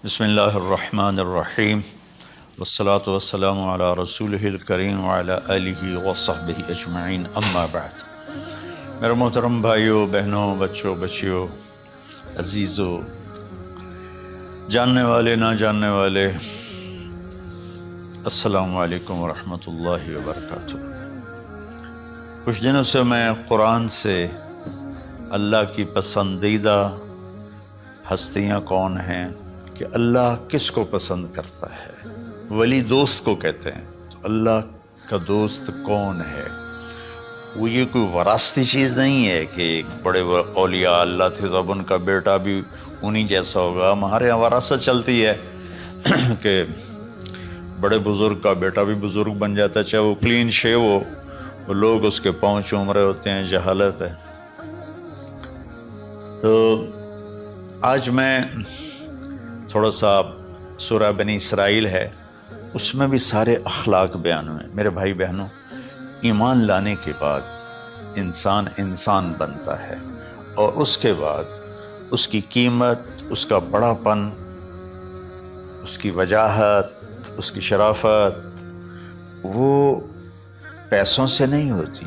بسم اللہ الرحمن الرحیم والصلاة والسلام علی رسولہ الکریم وعلی آلہ وصحبہ اجمعین، اما بعد۔ میرے محترم بھائیوں، بہنوں، بچوں، بچیوں، عزیزوں، جاننے والے، نہ جاننے والے، السلام علیکم ورحمۃ اللہ وبرکاتہ۔ کچھ دنوں سے میں قرآن سے اللہ کی پسندیدہ ہستیاں کون ہیں، کہ اللہ کس کو پسند کرتا ہے، ولی دوست کو کہتے ہیں۔ تو اللہ کا دوست کون ہے؟ وہ یہ کوئی وراثتی چیز نہیں ہے کہ ایک بڑے اولیاء اللہ تھے تو اب ان کا بیٹا بھی انہی جیسا ہوگا۔ ہمارے یہاں وراثت چلتی ہے کہ بڑے بزرگ کا بیٹا بھی بزرگ بن جاتا ہے، چاہے وہ کلین شیو ہو، وہ لوگ اس کے پاؤں چوم رہے ہوتے ہیں، جہالت ہے۔ تو آج میں تھوڑا سا سورہ بنی اسرائیل ہے، اس میں بھی سارے اخلاق بیان ہوئے۔ میرے بھائی بہنوں، ایمان لانے کے بعد انسان بنتا ہے، اور اس کے بعد اس کی قیمت، اس کا بڑا پن، اس کی وجاہت، اس کی شرافت وہ پیسوں سے نہیں ہوتی۔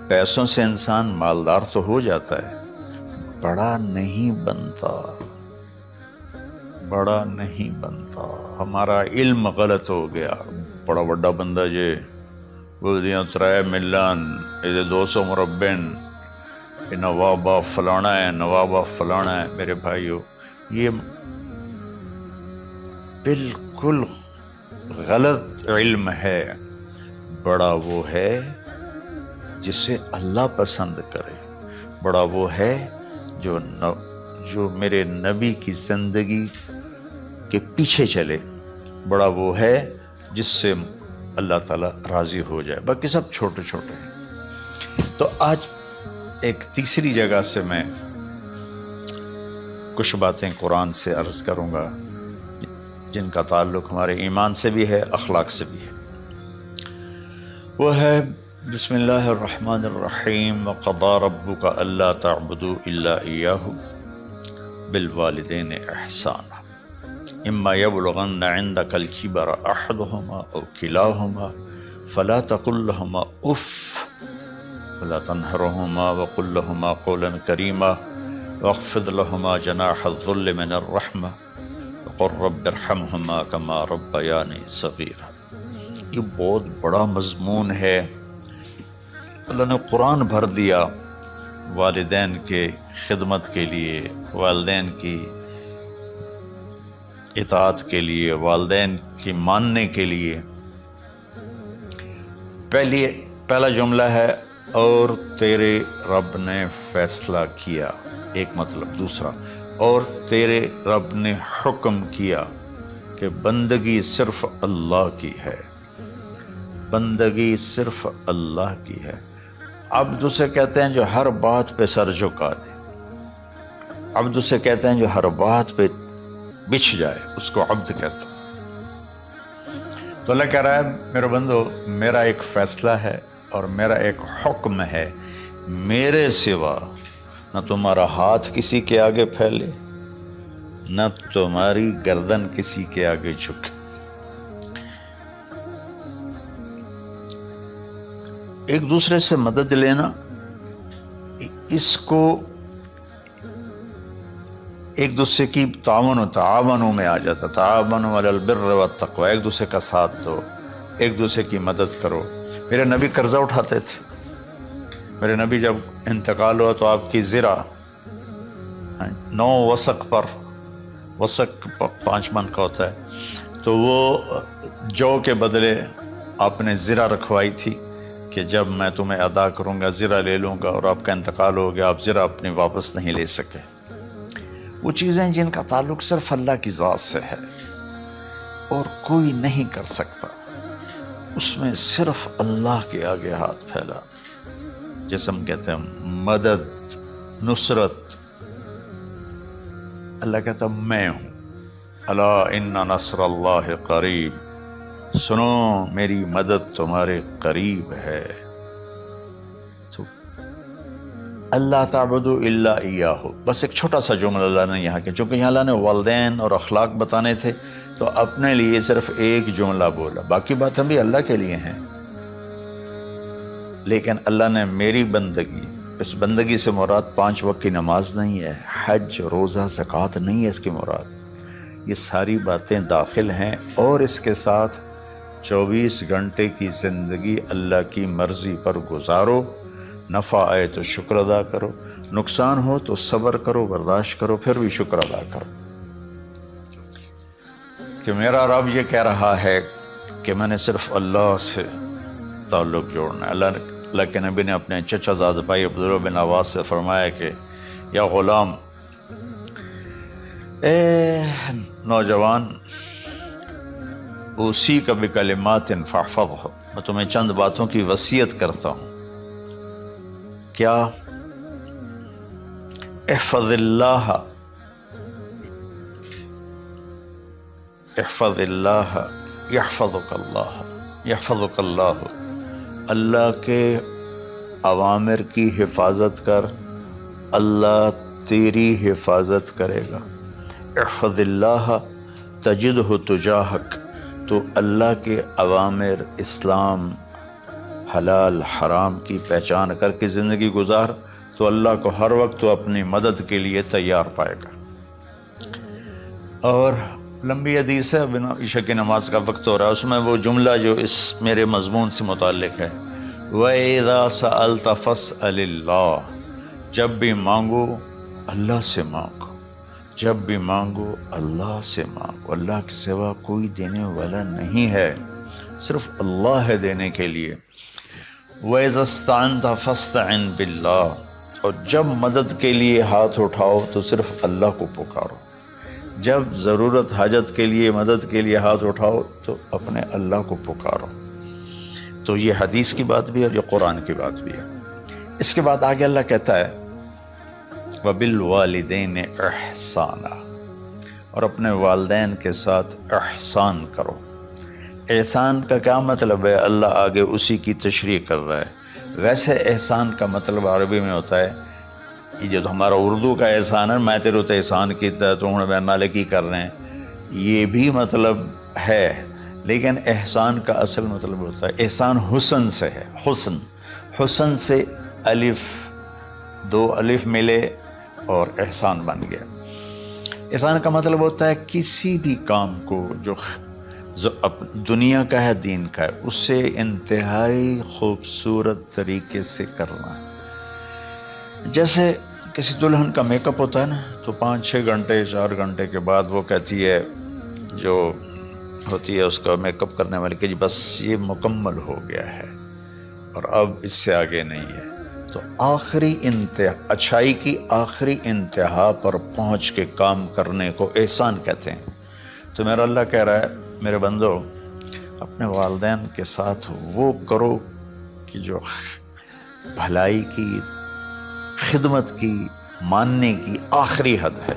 پیسوں سے انسان مالدار تو ہو جاتا ہے، بڑا نہیں بنتا، بڑا نہیں بنتا۔ ہمارا علم غلط ہو گیا۔ بڑا بڑا بندہ جے بولدیاں 3 ملن، یہ 200 مربن، یہ نوابہ فلانا ہے، نوابہ فلانا ہے۔ میرے بھائیو، یہ بالکل غلط علم ہے۔ بڑا وہ ہے جسے اللہ پسند کرے، بڑا وہ ہے جو میرے نبی کی زندگی کے پیچھے چلے، بڑا وہ ہے جس سے اللہ تعالیٰ راضی ہو جائے، باقی سب چھوٹے چھوٹے ہیں۔ تو آج ایک تیسری جگہ سے میں کچھ باتیں قرآن سے عرض کروں گا جن کا تعلق ہمارے ایمان سے بھی ہے، اخلاق سے بھی ہے۔ وہ ہے بسم اللہ الرحمن الرحیم، وَقَضَىٰ رَبُّكَ أَلَّا تَعْبُدُوا إِلَّا إِيَّاهُ بِالْوَالِدَيْنِ إِحْسَانًا إِمَّا يَبْلُغَنَّ عِندَكَ الْكِبَرَ أَحَدُهُمَا أَوْ كِلَاهُمَا فَلَا تَقُل لَّهُمَا أُفٍّ وَلَا تَنْهَرْهُمَا وَقُل لَّهُمَا قَوْلًا كَرِيمًا وَاخْفِضْ لَهُمَا جَنَاحَ الذُّلِّ مِنَ الرَّحْمَةِ وَقُل رَّبِّ ارْحَمْهُمَا كَمَا رَبَّيَانِي صَغِيرًا۔ یہ بہت بڑا مضمون ہے۔ اللہ نے قرآن بھر دیا والدین کے خدمت کے لیے، والدین کی اطاعت کے لیے، والدین کی ماننے کے لیے۔ پہلا جملہ ہے اور تیرے رب نے فیصلہ کیا، ایک مطلب۔ دوسرا، اور تیرے رب نے حکم کیا کہ بندگی صرف اللہ کی ہے، بندگی صرف اللہ کی ہے۔ عبد اسے کہتے ہیں جو ہر بات پہ سر جھکا دے، عبد اسے کہتے ہیں جو ہر بات پہ بچھ جائے، اس کو عبد کہتا ہے۔ تو اللہ کہہ رہا ہے میرے بندو، میرا ایک فیصلہ ہے اور میرا ایک حکم ہے، میرے سوا نہ تمہارا ہاتھ کسی کے آگے پھیلے، نہ تمہاری گردن کسی کے آگے جھکے۔ ایک دوسرے سے مدد لینا، اس کو ایک دوسرے کی تعاونوں میں آ جاتا، تعاونوا علی البر والتقوی، ایک دوسرے کا ساتھ دو، ایک دوسرے کی مدد کرو۔ میرے نبی قرضہ اٹھاتے تھے۔ میرے نبی جب انتقال ہوا تو آپ کی زرہ 9 وسق پر، وسق 5 من کا ہوتا ہے، تو وہ جو کے بدلے آپ نے زرہ رکھوائی تھی کہ جب میں تمہیں ادا کروں گا زرہ لے لوں گا، اور آپ کا انتقال ہو گیا، آپ زرہ اپنی واپس نہیں لے سکے۔ وہ چیزیں جن کا تعلق صرف اللہ کی ذات سے ہے اور کوئی نہیں کر سکتا، اس میں صرف اللہ کے آگے ہاتھ پھیلا، جیسے ہم کہتے ہیں مدد، نصرت۔ اللہ کہتا میں ہوں، الا ان نصر اللہ قریب، سنو میری مدد تمہارے قریب ہے۔ تو اللہ تعبدوا الا ایاہ، بس ایک چھوٹا سا جملہ اللہ نے یہاں کیا، چونکہ یہاں اللہ نے والدین اور اخلاق بتانے تھے تو اپنے لیے صرف ایک جملہ بولا، باقی باتیں بھی اللہ کے لیے ہیں، لیکن اللہ نے میری بندگی، اس بندگی سے مراد 5 وقت کی نماز نہیں ہے، حج، روزہ، زکوٰۃ نہیں ہے اس کی مراد، یہ ساری باتیں داخل ہیں، اور اس کے ساتھ 24 گھنٹے کی زندگی اللہ کی مرضی پر گزارو، نفع آئے تو شکر ادا کرو، نقصان ہو تو صبر کرو، برداشت کرو، پھر بھی شکر ادا کرو، کہ میرا رب یہ کہہ رہا ہے کہ میں نے صرف اللہ سے تعلق جوڑنا ہے۔ اللہ کے نبی نے اپنے چچا زاد بھائی عبداللہ بن عباس سے فرمایا کہ یا غلام، اے نوجوان، اسی کا بکلمات فاحفظہ، میں تمہیں چند باتوں کی وصیت کرتا ہوں، کیا؟ احفظ اللہ، احفظ اللہ یحفظک اللہ، یحفظک اللہ، اللہ کے اوامر کی حفاظت کر، اللہ تیری حفاظت کرے گا۔ احفظ اللہ تجدہ تجاہک، تو اللہ کے اوامر، اسلام، حلال حرام کی پہچان کر کے زندگی گزار تو اللہ کو ہر وقت تو اپنی مدد کے لیے تیار پائے گا۔ اور لمبی حدیث ہے، بنا عشاء کی نماز کا وقت ہو رہا ہے، اس میں وہ جملہ جو اس میرے مضمون سے متعلق ہے، وَإِذَا سَأَلْتَ فَاسْأَلِ اللَّهِ، جب بھی مانگو اللہ سے مانگو، جب بھی مانگو اللہ سے مانگو، اللہ کے سوا کوئی دینے والا نہیں ہے، صرف اللہ ہے دینے کے لیے۔ وَإِذَا اسْتَعَنْتَ فَاسْتَعِنْ بِاللَّهِ، اور جب مدد کے لیے ہاتھ اٹھاؤ تو صرف اللہ کو پکارو، جب ضرورت حاجت کے لیے، مدد کے لیے ہاتھ اٹھاؤ تو اپنے اللہ کو پکارو۔ تو یہ حدیث کی بات بھی ہے اور یہ قرآن کی بات بھی ہے۔ اس کے بعد آگے اللہ کہتا ہے وَبِالْوَالِدَيْنِ إِحْسَانًا، اور اپنے والدین کے ساتھ احسان کرو۔ احسان کا کیا مطلب ہے؟ اللہ آگے اسی کی تشریح کر رہا ہے۔ ویسے احسان کا مطلب عربی میں ہوتا ہے، یہ جو ہمارا اردو کا احسان ہے، میں تیرے تے احسان کیتا تو ہوں میں نالے کی کر رہے ہیں، یہ بھی مطلب ہے، لیکن احسان کا اصل مطلب ہوتا ہے، احسان حسن سے ہے، حسن، حسن سے الف، 2 الف ملے اور احسان بن گیا۔ احسان کا مطلب ہوتا ہے کسی بھی کام کو جو دنیا کا ہے، دین کا ہے، اس سے انتہائی خوبصورت طریقے سے کرنا۔ جیسے کسی دلہن کا میک اپ ہوتا ہے نا، تو 5-6 گھنٹے 4 گھنٹے کے بعد وہ کہتی ہے، جو ہوتی ہے اس کا میک اپ کرنے والی، کہ جی بس یہ مکمل ہو گیا ہے اور اب اس سے آگے نہیں ہے۔ تو آخری انتہا، اچھائی کی آخری انتہا پر پہنچ کے کام کرنے کو احسان کہتے ہیں۔ تو میرا اللہ کہہ رہا ہے میرے بندو، اپنے والدین کے ساتھ وہ کرو کہ جو بھلائی کی، خدمت کی، ماننے کی آخری حد ہے۔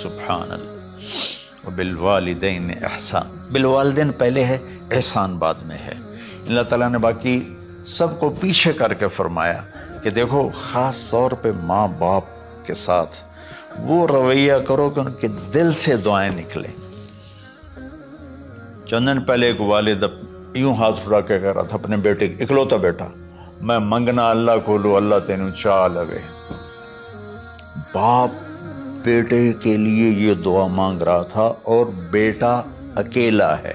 سبحان اللہ۔ وبالوالدین احسان، بالوالدین پہلے ہے، احسان بعد میں ہے۔ اللہ تعالیٰ نے باقی سب کو پیچھے کر کے فرمایا کہ دیکھو خاص طور پہ ماں باپ کے ساتھ وہ رویہ کرو کہ ان کے دل سے دعائیں نکلیں۔ چند دن پہلے ایک والد یوں ہاتھ اٹھا کے کہہ رہا تھا اپنے بیٹے، اکلوتا بیٹا، میں منگنا اللہ کھولو، اللہ تینوں چاہ لگے۔ باپ بیٹے کے لیے یہ دعا مانگ رہا تھا اور بیٹا اکیلا ہے،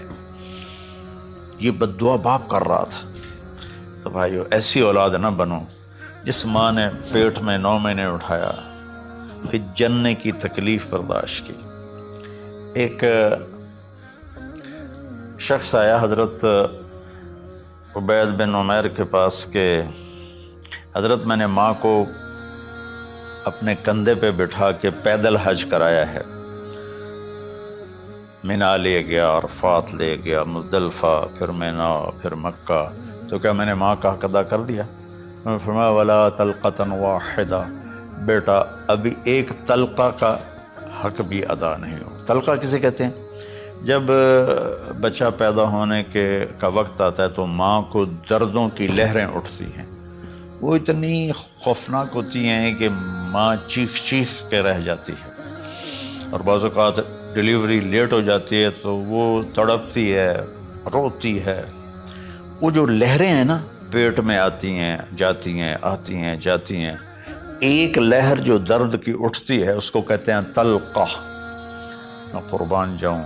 یہ بد دعا باپ کر رہا تھا۔ تو بھائیو، ایسی اولاد نہ بنو جس ماں نے پیٹ میں 9 مہینے اٹھایا، پھر جننے کی تکلیف برداشت کی۔ ایک شخص آیا حضرت عبید بن عمیر کے پاس کہ حضرت میں نے ماں کو اپنے کندھے پہ بٹھا کے پیدل حج کرایا ہے، مینا لے گیا، عرفات لے گیا، مزدلفہ، پھر مینا، پھر مکہ، تو کیا میں نے ماں کا حق ادا کر دیا؟ میں نے فرمایا ولا طلقۃ واحدہ، بیٹا ابھی ایک طلقہ کا حق بھی ادا نہیں ہو۔ طلقہ کسے کہتے ہیں؟ جب بچہ پیدا ہونے کا وقت آتا ہے تو ماں کو دردوں کی لہریں اٹھتی ہیں، وہ اتنی خوفناک ہوتی ہیں کہ ماں چیخ چیخ کے رہ جاتی ہے، اور بعض اوقات ڈیلیوری لیٹ ہو جاتی ہے تو وہ تڑپتی ہے، روتی ہے۔ وہ جو لہریں ہیں نا پیٹ میں آتی ہیں جاتی ہیں، آتی ہیں جاتی ہیں، ایک لہر جو درد کی اٹھتی ہے اس کو کہتے ہیں طلقہ۔ میں قربان جاؤں،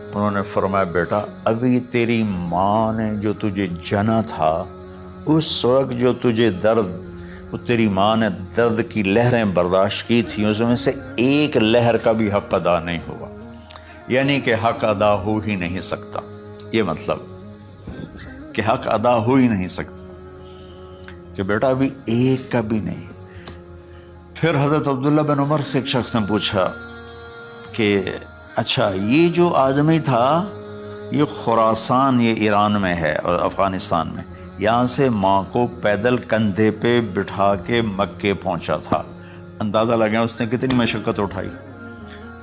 انہوں نے فرمایا بیٹا ابھی تیری ماں نے جو تجھے جنا تھا اس وقت جو تجھے درد، وہ تیری ماں نے درد کی لہریں برداشت کی تھیں، اس میں سے ایک لہر کا بھی حق ادا نہیں ہوا، یعنی کہ حق ادا ہو ہی نہیں سکتا۔ یہ مطلب کہ حق ادا ہو ہی نہیں سکتا کہ بیٹا ابھی ایک کا بھی نہیں۔ پھر حضرت عبداللہ بن عمر سے ایک شخص نے پوچھا کہ اچھا یہ جو آدمی تھا یہ خراسان، یہ ایران میں ہے اور افغانستان میں، یہاں سے ماں کو پیدل کندھے پہ بٹھا کے مکے پہنچا تھا، اندازہ لگا اس نے کتنی مشقت اٹھائی۔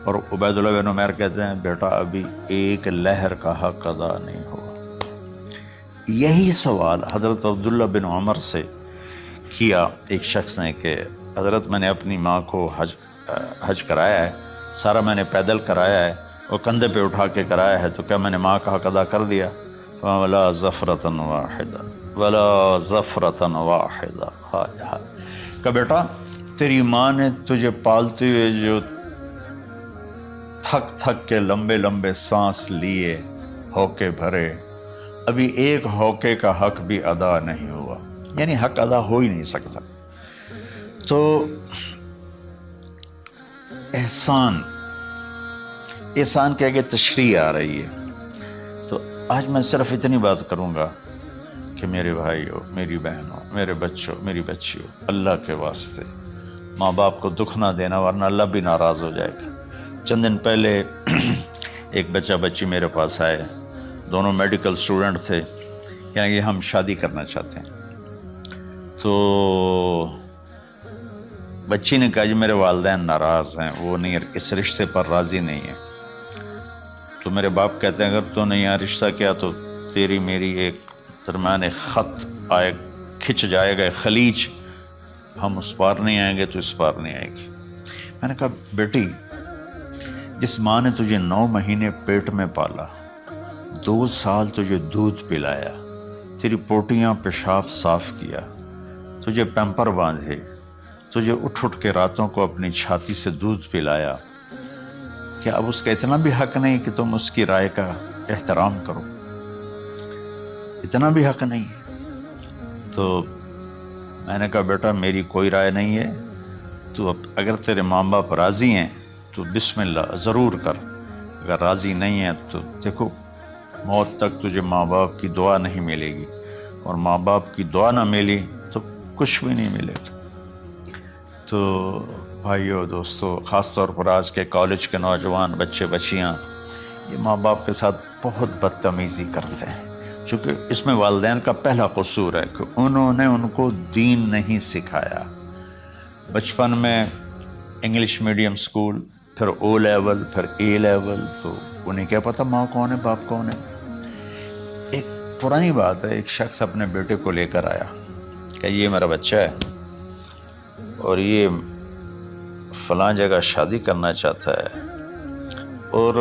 اور عبید اللہ بن عمیر کہتے ہیں بیٹا ابھی ایک لہر کا حق ادا نہیں ہوا۔ یہی سوال حضرت عبداللہ بن عمر سے کیا ایک شخص نے کہ حضرت میں نے اپنی ماں کو حج کرایا ہے، سارا میں نے پیدل کرایا ہے اور کندھے پہ اٹھا کے کرایا ہے، تو کیا میں نے ماں کا حق ادا کر دیا؟ وَلَا زَفْرَةً وَاحِدًا وَلَا زَفْرَةً وَاحِدًا۔ کہ بیٹا تیری ماں نے تجھے پالتے ہوئے جو تھک تھک کے لمبے لمبے سانس لیے، ہوکے بھرے، ابھی ایک ہوکے کا حق بھی ادا نہیں ہوا، یعنی حق ادا ہو ہی نہیں سکتا۔ تو احسان کے آگے تشریح آ رہی ہے۔ تو آج میں صرف اتنی بات کروں گا کہ میرے بھائیوں، میری بہنوں، میرے بچوں، میری بچیوں، اللہ کے واسطے ماں باپ کو دکھ نہ دینا ورنہ اللہ بھی ناراض ہو جائے گا۔ چند دن پہلے ایک بچہ بچی میرے پاس آئے، دونوں میڈیکل سٹوڈنٹ تھے، کہیں کہ ہم شادی کرنا چاہتے ہیں۔ تو بچی نے کہا جی میرے والدین ناراض ہیں، وہ نہیں، اس رشتے پر راضی نہیں ہیں۔ تو میرے باپ کہتے ہیں اگر تو نہیں یہاں رشتہ کیا تو تیری میری ایک درمیان خط آئے، کھچ جائے گا خلیج، ہم اس پار نہیں آئیں گے تو اس پار نہیں آئے گی۔ میں نے کہا بیٹی جس ماں نے تجھے 9 مہینے پیٹ میں پالا، 2 سال تجھے دودھ پلایا، تیری پوٹیاں پیشاب صاف کیا، تجھے پیمپر باندھے، تجھے اٹھ اٹھ کے راتوں کو اپنی چھاتی سے دودھ پلایا، کیا اب اس کا اتنا بھی حق نہیں کہ تم اس کی رائے کا احترام کرو؟ اتنا بھی حق نہیں ہے؟ تو میں نے کہا بیٹا میری کوئی رائے نہیں ہے، تو اگر تیرے ماں باپ راضی ہیں تو بسم اللہ ضرور کر، اگر راضی نہیں ہے تو دیکھو موت تک تجھے ماں باپ کی دعا نہیں ملے گی، اور ماں باپ کی دعا نہ ملی تو کچھ بھی نہیں ملے گا۔ تو بھائیو دوستو، خاص طور پر آج کے کالج کے نوجوان بچے بچیاں یہ ماں باپ کے ساتھ بہت بدتمیزی کرتے ہیں، چونکہ اس میں والدین کا پہلا قصور ہے کہ انہوں نے ان کو دین نہیں سکھایا۔ بچپن میں انگلش میڈیم سکول، پھر او لیول، پھر اے لیول، تو انہیں کیا پتہ ماں کون ہے باپ کون ہے۔ ایک پرانی بات ہے، ایک شخص اپنے بیٹے کو لے کر آیا کہ یہ میرا بچہ ہے اور یہ فلاں جگہ شادی کرنا چاہتا ہے اور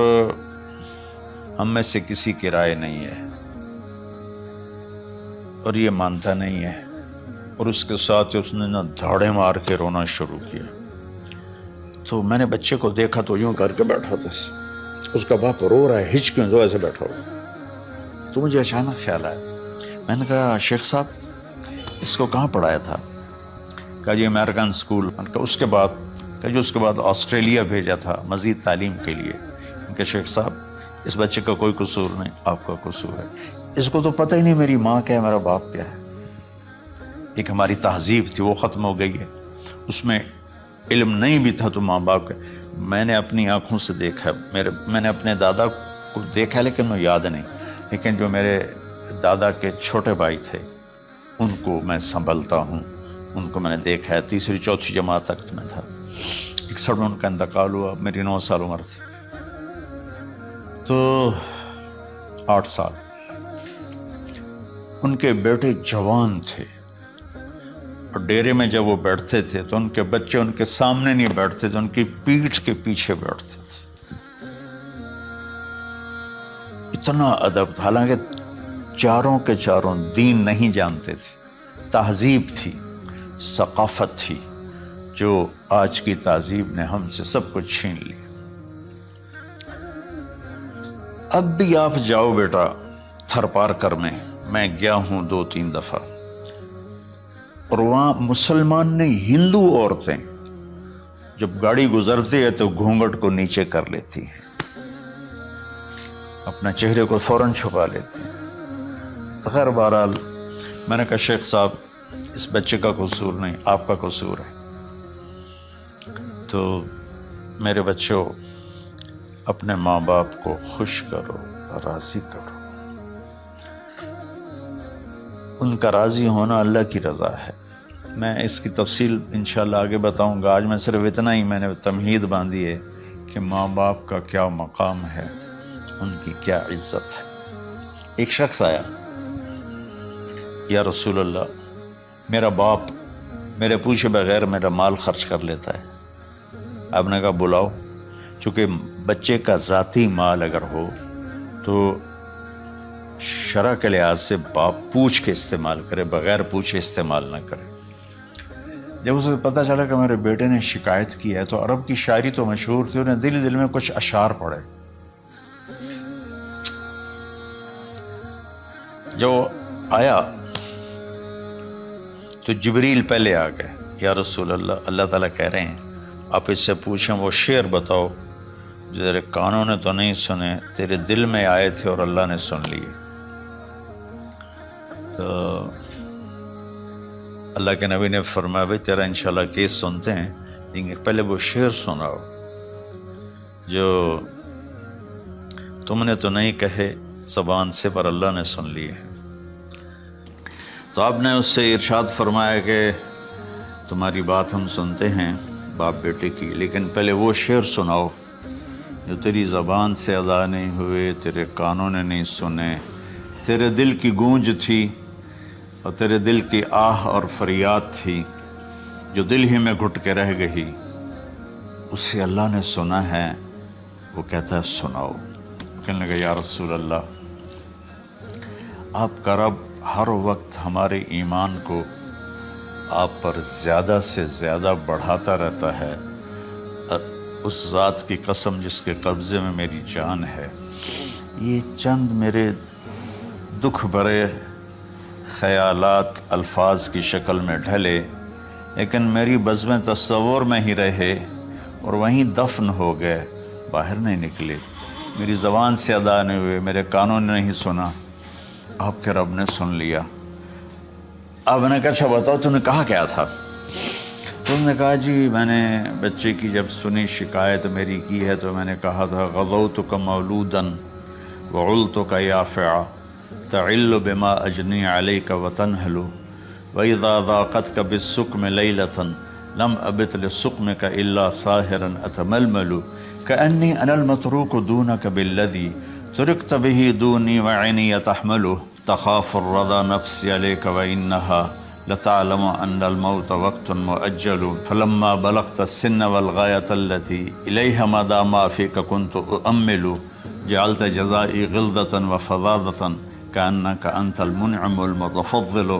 ہم میں سے کسی کی رائے نہیں ہے اور یہ مانتا نہیں ہے، اور اس کے ساتھ اس نے دھاڑے مار کے رونا شروع کیا۔ تو میں نے بچے کو دیکھا تو یوں کر کے بیٹھا تھا، اس کا باپ رو رہا ہے، ہچکیوں سے ایسے بیٹھا ہوا۔ تو مجھے اچانک خیال آیا، میں نے کہا شیخ صاحب اس کو کہاں پڑھایا تھا؟ کہا جی امریکن اسکول۔ اس کے بعد آسٹریلیا بھیجا تھا مزید تعلیم کے لیے۔ کہ شیخ صاحب اس بچے کا کوئی قصور نہیں، آپ کا قصور ہے، اس کو تو پتہ ہی نہیں میری ماں کیا ہے میرا باپ کیا ہے۔ ایک ہماری تہذیب تھی وہ ختم ہو گئی ہے، اس میں علم نہیں بھی تھا تو ماں باپ کا۔ میں نے اپنی آنکھوں سے دیکھا، میں نے اپنے دادا کو دیکھا لیکن میں یاد نہیں، لیکن جو میرے دادا کے چھوٹے بھائی تھے ان کو میں سنبھلتا ہوں، ان کو میں نے دیکھا ہے، 3ری 4تھی جماعت تک میں تھا۔ 61 میں ان کا انتقال ہوا، میری 9 سال عمر تھی، تو 8 سال۔ ان کے بیٹے جوان تھے، اور ڈیرے میں جب وہ بیٹھتے تھے تو ان کے بچے ان کے سامنے نہیں بیٹھتے تھے، ان کی پیٹھ کے پیچھے بیٹھتے تھے۔ اتنا ادب، حالانکہ چاروں کے چاروں دین نہیں جانتے تھے، تہذیب تھی، ثقافت تھی، جو آج کی تہذیب نے ہم سے سب کچھ چھین لیا۔ اب بھی آپ جاؤ بیٹا تھر پارکر میں گیا ہوں 2-3 دفعہ، اور وہاں مسلمان نہیں، ہندو عورتیں جب گاڑی گزرتی ہے تو گھونگھٹ کو نیچے کر لیتی ہیں، اپنا چہرے کو فوراً چھپا لیتی ہیں۔ تو خیر بہرحال میں نے کہا شیخ صاحب اس بچے کا قصور نہیں، آپ کا قصور ہے۔ تو میرے بچوں، اپنے ماں باپ کو خوش کرو، راضی کرو۔ ان کا راضی ہونا اللہ کی رضا ہے۔ میں اس کی تفصیل انشاءاللہ آگے بتاؤں گا، آج میں صرف اتنا ہی میں نے تمہید باندھی ہے کہ ماں باپ کا کیا مقام ہے، ان کی کیا عزت ہے۔ ایک شخص آیا، یا رسول اللہ میرا باپ میرے پوچھے بغیر میرا مال خرچ کر لیتا ہے۔ آپ نے کہا بلاؤ، چونکہ بچے کا ذاتی مال اگر ہو تو شرع کے لحاظ سے باپ پوچھ کے استعمال کرے، بغیر پوچھے استعمال نہ کرے۔ جب اسے پتہ چلا کہ میرے بیٹے نے شکایت کی ہے، تو عرب کی شاعری تو مشہور تھی، انہیں دل دل میں کچھ اشعار پڑھے۔ جو آیا تو جبریل پہلے آ گئے، یا رسول اللہ اللہ تعالیٰ کہہ رہے ہیں آپ اس سے پوچھیں وہ شعر بتاؤ جو تیرے کانوں نے تو نہیں سنے، تیرے دل میں آئے تھے اور اللہ نے سن لیے۔ تو اللہ کے نبی نے فرمایا بھائی تیرا انشاءاللہ کیس سنتے ہیں، لیکن پہلے وہ شعر سناؤ جو تم نے تو نہیں کہے زبان سے پر اللہ نے سن لیے ہیں۔ تو آپ نے اس سے ارشاد فرمایا کہ تمہاری بات ہم سنتے ہیں باپ بیٹے کی، لیکن پہلے وہ شعر سناؤ جو تیری زبان سے ادا نہیں ہوئے، تیرے کانوں نے نہیں سنے، تیرے دل کی گونج تھی اور تیرے دل کی آہ اور فریاد تھی جو دل ہی میں گھٹ کے رہ گئی، اسے اللہ نے سنا ہے۔ وہ کہتا ہے سناؤ۔ کہنے لگا یا رسول اللہ آپ کا رب ہر وقت ہمارے ایمان کو آپ پر زیادہ سے زیادہ بڑھاتا رہتا ہے، اس ذات کی قسم جس کے قبضے میں میری جان ہے۔ یہ چند میرے دکھ بھرے خیالات الفاظ کی شکل میں ڈھلے، لیکن میری بزم تصور میں ہی رہے اور وہیں دفن ہو گئے، باہر نہیں نکلے، میری زبان سے ادا نہیں ہوئے، میرے کانوں نے نہیں سنا، آپ کے رب نے سن لیا۔ آپ نے کہا اچھا بتاؤ تو نے کہا کیا تھا؟ تو انہوں نے کہا جی میں نے بچے کی جب سنی شکایت میری کی ہے تو میں نے کہا تھا غضوتک مولودا وعلتک یافعا تعل بما اجنی علیک وتنہل واذا ضاقتک بالسقم لیلة لم ابت لسقمک الا ساہرا اتململ کأنی انا المتروک دونک بالذی ترکت به دونی وعینی تحمل تخاف الرضا نفسی علیک وإنها لتعلم أن الموت وقت مؤجل فلما بلغت السن والغاية التي إليها مدى ما فيك كنت أؤمل جعلت جزائي غلظة وفظاظة كأنك أنت المنعم المتفضل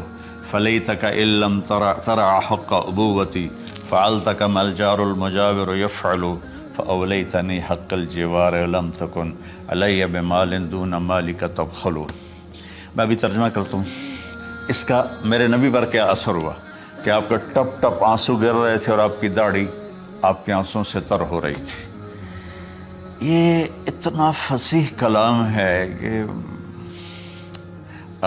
فليتك إن لم ترع حق أبوتي فعلت كما الجار المجاور يفعل فأوليتني حق الجوار ولم تكن علي بمال دون مالك تبخل۔ میں بھی ترجمہ کرتا ہوں۔ اس کا میرے نبی پر کیا اثر ہوا کہ آپ کے ٹپ ٹپ آنسو گر رہے تھے اور آپ کی داڑھی آپ کے آنسوں سے تر ہو رہی تھی۔ یہ اتنا فصیح کلام ہے کہ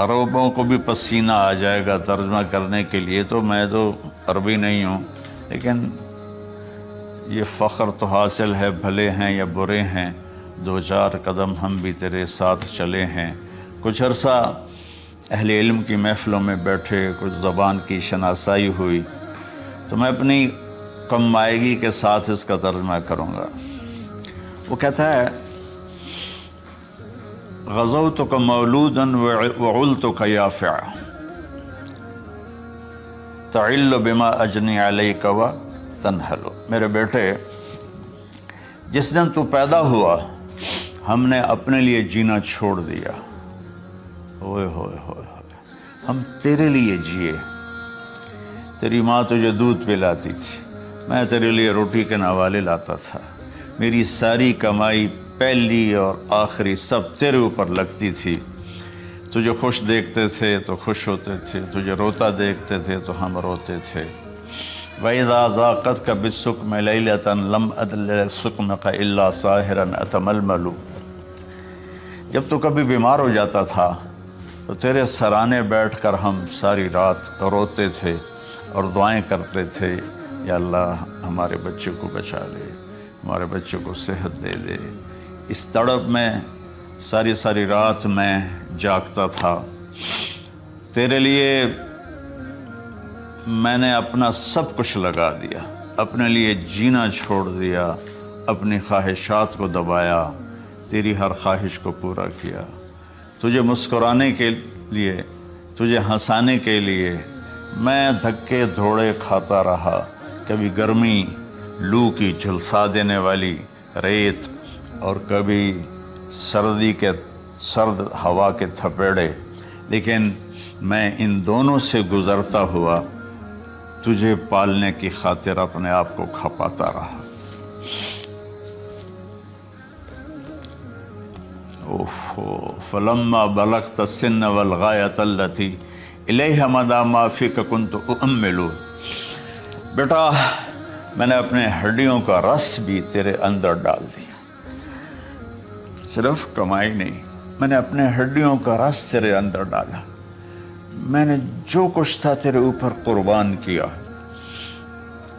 عربوں کو بھی پسینہ آ جائے گا ترجمہ کرنے کے لیے، تو میں تو عربی نہیں ہوں، لیکن یہ فخر تو حاصل ہے، بھلے ہیں یا برے ہیں 2-4 قدم ہم بھی تیرے ساتھ چلے ہیں۔ کچھ عرصہ اہل علم کی محفلوں میں بیٹھے، کچھ زبان کی شناسائی ہوئی، تو میں اپنی کم مائگی کے ساتھ اس کا ترجمہ کروں گا۔ وہ کہتا ہے غزوتک مولودا وعلتک یافعا تعل بما اجنی علیک و تنحل، میرے بیٹے جس دن تو پیدا ہوا ہم نے اپنے لیے جینا چھوڑ دیا، ہوئے ہوئے ہوئے ہوئے، ہم تیرے لیے جیے۔ تیری ماں تجھے دودھ پلاتی تھی، میں تیرے لیے روٹی کے نوالے لاتا تھا، میری ساری کمائی پہلی اور آخری سب تیرے اوپر لگتی تھی۔ تجھے خوش دیکھتے تھے تو خوش ہوتے تھے، تجھے روتا دیکھتے تھے تو ہم روتے تھے۔ وَإِذَا ذَاقَتْكَ بِالسُّقْمِ لَيْلَةً لَمْ أَدْلِ سُقْمَكَ إِلَّا سَاهِرًا أَتَمَلْمَلُ، جب تو کبھی بیمار ہو جاتا تھا تو تیرے سرانے بیٹھ کر ہم ساری رات روتے تھے اور دعائیں کرتے تھے، یا اللہ ہمارے بچے کو بچا لے، ہمارے بچے کو صحت دے دے۔ اس تڑپ میں ساری ساری رات میں جاگتا تھا، تیرے لیے میں نے اپنا سب کچھ لگا دیا، اپنے لیے جینا چھوڑ دیا، اپنی خواہشات کو دبایا، تیری ہر خواہش کو پورا کیا، تجھے مسکرانے کے لیے، تجھے ہنسانے کے لیے میں دھکے دھوڑے کھاتا رہا، کبھی گرمی لو کی جھلسا دینے والی ریت اور کبھی سردی کے سرد ہوا کے تھپیڑے، لیکن میں ان دونوں سے گزرتا ہوا تجھے پالنے کی خاطر اپنے آپ کو کھپاتا رہا۔ فلما بلغت السن والغایۃ التی الیہ مدی ما فیک کنت اؤمل، بیٹا میں نے اپنے ہڈیوں کا رس بھی تیرے اندر ڈال دیا، صرف کمائی نہیں، میں نے اپنے ہڈیوں کا رس تیرے اندر ڈالا، میں نے جو کچھ تھا تیرے اوپر قربان کیا۔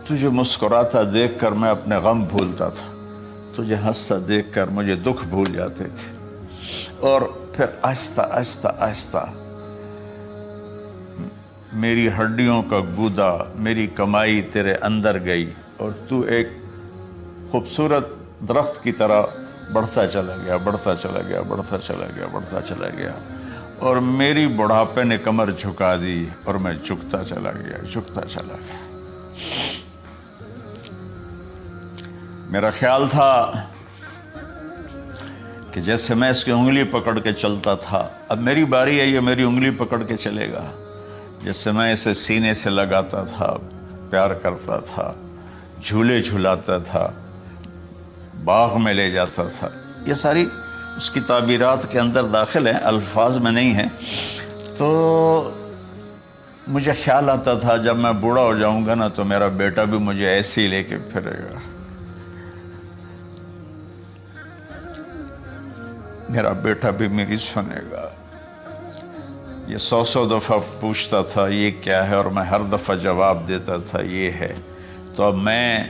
تجھے مسکراتا دیکھ کر میں اپنے غم بھولتا تھا، تجھے ہنستا دیکھ کر مجھے دکھ بھول جاتے تھے، اور پھر آہستہ آہستہ آہستہ میری ہڈیوں کا گودا، میری کمائی تیرے اندر گئی، اور تو ایک خوبصورت درخت کی طرح بڑھتا چلا گیا، بڑھتا چلا گیا، بڑھتا چلا گیا، بڑھتا چلا گیا، اور میری بڑھاپے نے کمر جھکا دی اور میں جھکتا چلا گیا، جھکتا چلا گیا۔ میرا خیال تھا کہ جیسے میں اس کی انگلی پکڑ کے چلتا تھا، اب میری باری ہے، یہ میری انگلی پکڑ کے چلے گا، جیسے میں اسے سینے سے لگاتا تھا، پیار کرتا تھا، جھولے جھلاتا تھا، باغ میں لے جاتا تھا، یہ ساری اس کی تعبیرات کے اندر داخل ہیں، الفاظ میں نہیں ہیں۔ تو مجھے خیال آتا تھا جب میں بوڑھا ہو جاؤں گا نا تو میرا بیٹا بھی مجھے ایسے ہی لے کے پھرے گا، میرا بیٹا بھی میری سنے گا۔ یہ 100 دفعہ پوچھتا تھا یہ کیا ہے، اور میں ہر دفعہ جواب دیتا تھا یہ ہے۔ تو اب میں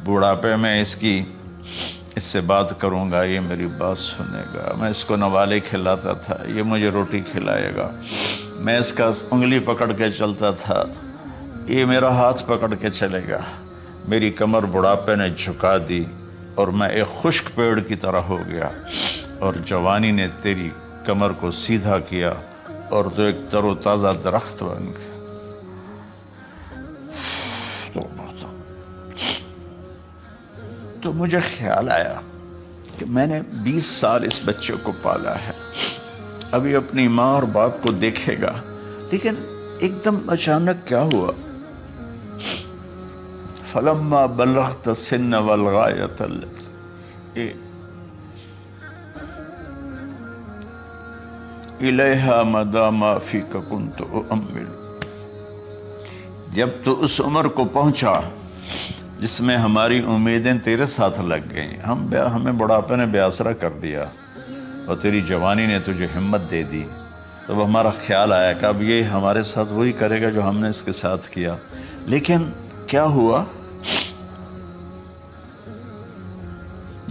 بڑھاپے میں اس سے بات کروں گا، یہ میری بات سنے گا، میں اس کو نوالے کھلاتا تھا، یہ مجھے روٹی کھلائے گا، میں اس کا انگلی پکڑ کے چلتا تھا، یہ میرا ہاتھ پکڑ کے چلے گا۔ میری کمر بڑھاپے نے جھکا دی اور میں ایک خشک پیڑ کی طرح ہو گیا، اور جوانی نے تیری کمر کو سیدھا کیا اور تو ایک تر و تازہ درخت بن گیا۔ تو مجھے خیال آیا کہ میں نے 20 سال اس بچے کو پالا ہے، ابھی اپنی ماں اور باپ کو دیکھے گا، لیکن ایک دم اچانک کیا ہوا؟ فلما بلغت السن والغایۃ التی الیہا مدی ما فیک کنت اؤمل، جب تو اس عمر کو پہنچا جس میں ہماری امیدیں تیرے ساتھ لگ گئیں، ہمیں بڑھاپے نے بے آسرا کر دیا اور تیری جوانی نے تجھے ہمت دے دی، تب ہمارا خیال آیا کہ اب یہ ہمارے ساتھ وہی کرے گا جو ہم نے اس کے ساتھ کیا۔ لیکن کیا ہوا؟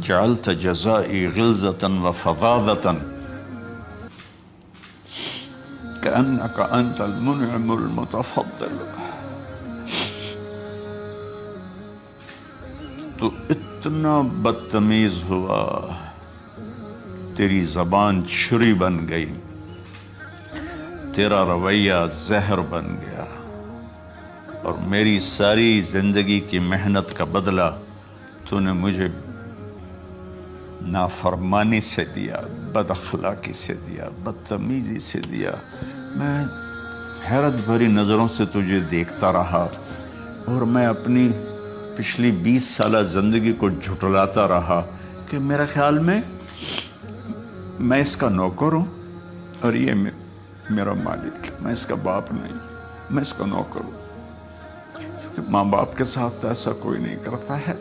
جعلت جزائی غلظۃ وفظاظۃ کأنک انت المنعم المتفضل، تو اتنا بدتمیز ہوا، تیری زبان چھری بن گئی، تیرا رویہ زہر بن گیا، اور میری ساری زندگی کی محنت کا بدلہ تو نے مجھے نافرمانی سے دیا، بد اخلاقی سے دیا، بدتمیزی سے دیا۔ میں حیرت بھری نظروں سے تجھے دیکھتا رہا اور میں اپنی پچھلی 20 سالہ زندگی کو جھٹلاتا رہا کہ میرا خیال میں اس کا نوکر ہوں اور یہ میرا مالک ہے، میں اس کا باپ نہیں، میں اس کا نوکر ہوں۔ کیونکہ ماں باپ کے ساتھ ایسا کوئی نہیں کرتا ہے،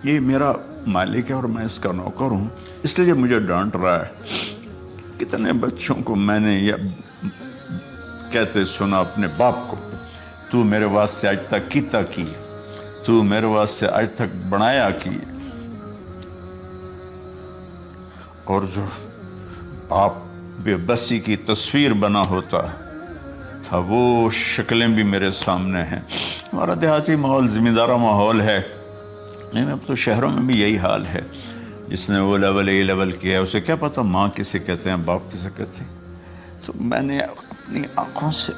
یہ میرا مالک ہے اور میں اس کا نوکر ہوں، اس لیے مجھے ڈانٹ رہا ہے۔ کتنے بچوں کو میں نے یہ کہتے سنا اپنے باپ کو، تو میرے واسطے آج تک کیتا کی، تو میرے واسطے آج تک بنایا کی۔ اور جو باپ بے بسی کی تصویر بنا ہوتا تھا وہ شکلیں بھی میرے سامنے ہیں۔ ہمارا دیہاتی ماحول زمیندارہ ماحول ہے، نہیں اب تو شہروں میں بھی یہی حال ہے۔ جس نے وہ لیول اے لیول کیا ہے اسے کیا پتا ماں کسے کہتے ہیں، باپ کسے کہتے ہیں۔ تو میں نے اپنی آنکھوں سے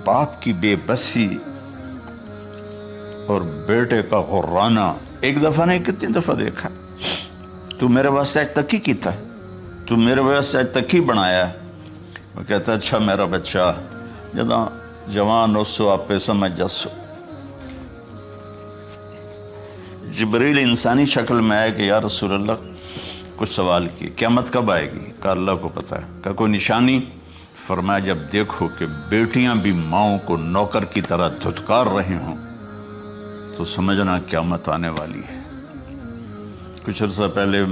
باپ کی بے بسی اور بیٹے کا غرانہ ایک دفعہ نہیں کتنی دفعہ دیکھا۔ تو میرے واسطے آج تک ہی کیتا ہے، تو میرے واسطے آج تک ہی بنایا ہے۔ وہ کہتا ہے اچھا میرا بچہ جداں جوان ہو سو آپ پہ سمجھ جسو۔ جبریل انسانی شکل میں آئے کہ یا رسول اللہ کچھ سوال کی، قیامت کب آئے گی؟ کہا اللہ کو پتہ ہے۔ کہا کوئی نشانی؟ فرمایا جب دیکھو کہ بیٹیاں بھی ماؤں کو نوکر کی طرح دھتکار رہے ہوں تو سمجھنا قیامت آنے والی ہے۔ کچھ عرصہ پہلے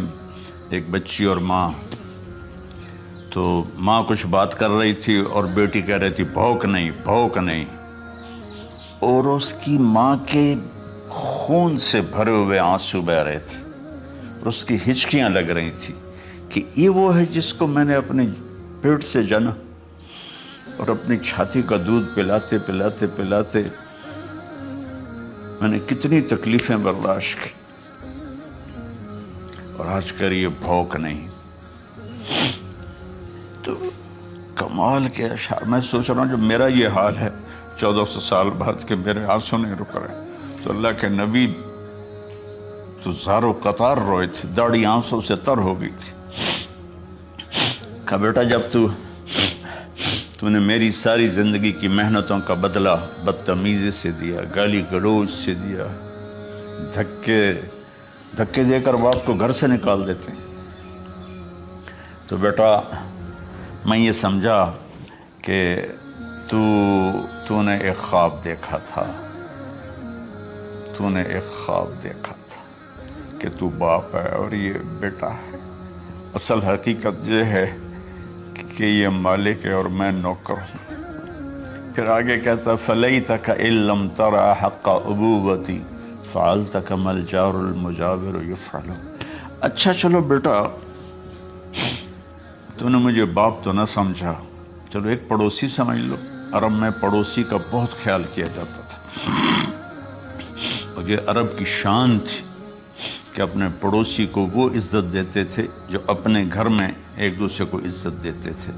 ایک بچی اور ماں، تو ماں کچھ بات کر رہی تھی اور بیٹی کہہ رہی تھی بھوک نہیں بھوک نہیں، اور اس کی ماں کے خون سے بھرے ہوئے آنسو بہ رہے تھے اور اس کی ہچکیاں لگ رہی تھی کہ یہ وہ ہے جس کو میں نے اپنے پیٹ سے جنا اور اپنی چھاتی کا دودھ پلاتے پلاتے پلاتے میں نے کتنی تکلیفیں برداشت کی، اور آج کر یہ بھوک نہیں۔ تو کمال کے اشعار میں سوچ رہا ہوں جو میرا یہ حال ہے 1400 سال بعد کہ میرے آنسو نہیں رک رہے، تو اللہ کے نبی تو زارو قطار روئے تھے، داڑھی آنسوں سے تر ہو گئی تھی۔ کہا بیٹا جب تو نے میری ساری زندگی کی محنتوں کا بدلہ بدتمیزی سے دیا، گالی گلوچ سے دیا، دھکے دے کر باپ کو گھر سے نکال دیتے ہیں، تو بیٹا میں یہ سمجھا کہ تو نے ایک خواب دیکھا تھا، تو نے ایک خواب دیکھا تھا کہ تو باپ ہے اور یہ بیٹا ہے۔ اصل حقیقت یہ ہے کہ یہ مالک ہے اور میں نوکر ہوں۔ پھر آگے کہتا فَلَيْتَكَ إِن لَمْ تَرَ حَقَّ أُبُوَّتِي فَعَلْتَ كَمَا الْجَارُ الْمُجَاوِرُ يَفْعَلُ۔ اچھا چلو بیٹا تو نے مجھے باپ تو نہ سمجھا، چلو ایک پڑوسی سمجھ لو۔ عرب میں پڑوسی کا بہت خیال کیا جاتا تھا، اور یہ عرب کی شان تھی کہ اپنے پڑوسی کو وہ عزت دیتے تھے جو اپنے گھر میں ایک دوسرے کو عزت دیتے تھے۔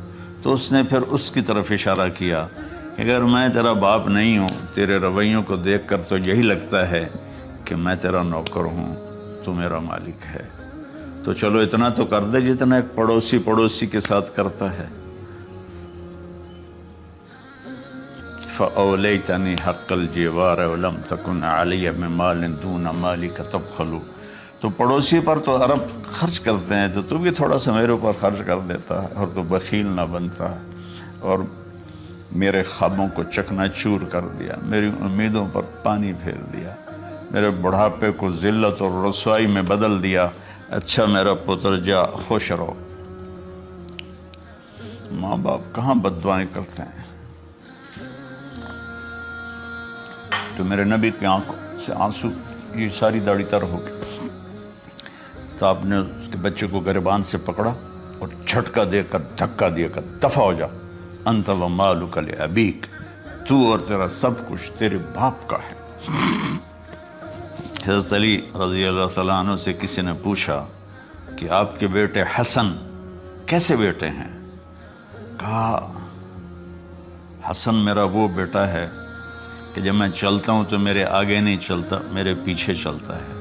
تو اس نے پھر اس کی طرف اشارہ کیا کہ اگر میں تیرا باپ نہیں ہوں، تیرے رویوں کو دیکھ کر تو یہی لگتا ہے کہ میں تیرا نوکر ہوں، تو میرا مالک ہے، تو چلو اتنا تو کر دے جتنا ایک پڑوسی کے ساتھ کرتا ہے۔ فَأَوْلَيْتَنِي حَقَّ الْجِوَارِ وَلَمْ تَكُنْ عَلَيَّ مِن مَالٍ دُونَ مَالِكَ تَبْخَلُ۔ تو پڑوسی پر تو عرب خرچ کرتے ہیں، تو بھی تھوڑا سا میرے اوپر خرچ کر دیتا ہے اور تو بخیل نہ بنتا، اور میرے خوابوں کو چکنا چور کر دیا، میری امیدوں پر پانی پھیر دیا، میرے بڑھاپے کو ذلت اور رسوائی میں بدل دیا۔ اچھا میرا پتر جا خوش رہو۔ ماں باپ کہاں بد دعائیں کرتے ہیں؟ تو میرے نبی کی آنکھوں سے آنسو، یہ ساری داڑھی تر ہو گئی، تو آپ نے اس کے بچے کو گریبان سے پکڑا اور جھٹکا دے کر دھکا دے کر دفع ہو جا، انت و مالک لابیک، تو اور تیرا سب کچھ تیرے باپ کا ہے۔ حضرت علی رضی اللہ تعالیٰ عنہ سے کسی نے پوچھا کہ آپ کے بیٹے حسن کیسے بیٹے ہیں؟ کہا حسن میرا وہ بیٹا ہے کہ جب میں چلتا ہوں تو میرے آگے نہیں چلتا، میرے پیچھے چلتا ہے۔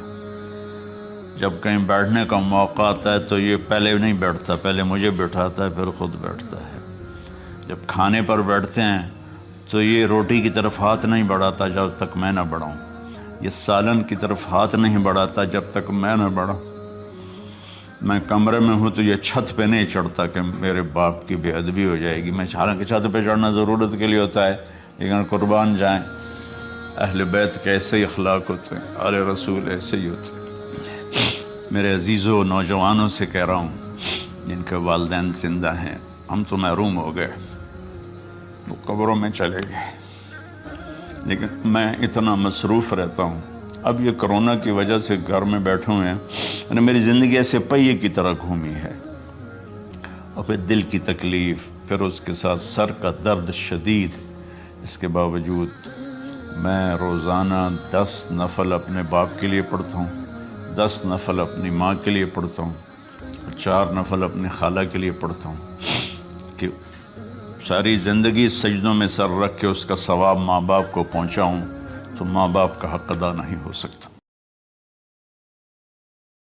جب کہیں بیٹھنے کا موقع آتا ہے تو یہ پہلے نہیں بیٹھتا، پہلے مجھے بٹھاتا ہے پھر خود بیٹھتا ہے۔ جب کھانے پر بیٹھتے ہیں تو یہ روٹی کی طرف ہاتھ نہیں بڑھاتا جب تک میں نہ بڑھاؤں، یہ سالن کی طرف ہاتھ نہیں بڑھاتا جب تک میں نہ بڑھاؤں۔ میں کمرے میں ہوں تو یہ چھت پہ نہیں چڑھتا کہ میرے باپ کی بے ادبی ہو جائے گی۔ میں حالانکہ چھت پہ چڑھنا ضرورت کے لیے ہوتا ہے، لیکن قربان جائیں اہل بیت کے ایسے ہی اخلاق ہوتے ہیں، آل رسول ایسے ہی ہوتے ہیں۔ میرے عزیزوں نوجوانوں سے کہہ رہا ہوں جن کے والدین زندہ ہیں، ہم تو محروم ہو گئے، وہ قبروں میں چلے گئے، لیکن میں اتنا مصروف رہتا ہوں۔ اب یہ کرونا کی وجہ سے گھر میں بیٹھے ہوئے ہیں، یعنی میری زندگی ایسے پہیے کی طرح گھومی ہے، اور پھر دل کی تکلیف، پھر اس کے ساتھ سر کا درد شدید۔ اس کے باوجود میں روزانہ 10 نفل اپنے باپ کے لیے پڑھتا ہوں، 10 نفل اپنی ماں کے لیے پڑھتا ہوں، اور 4 نفل اپنی خالہ کے لیے پڑھتا ہوں، کہ ساری زندگی سجدوں میں سر رکھ کے اس کا ثواب ماں باپ کو پہنچاؤں، تو ماں باپ کا حق ادا نہیں ہو سکتا۔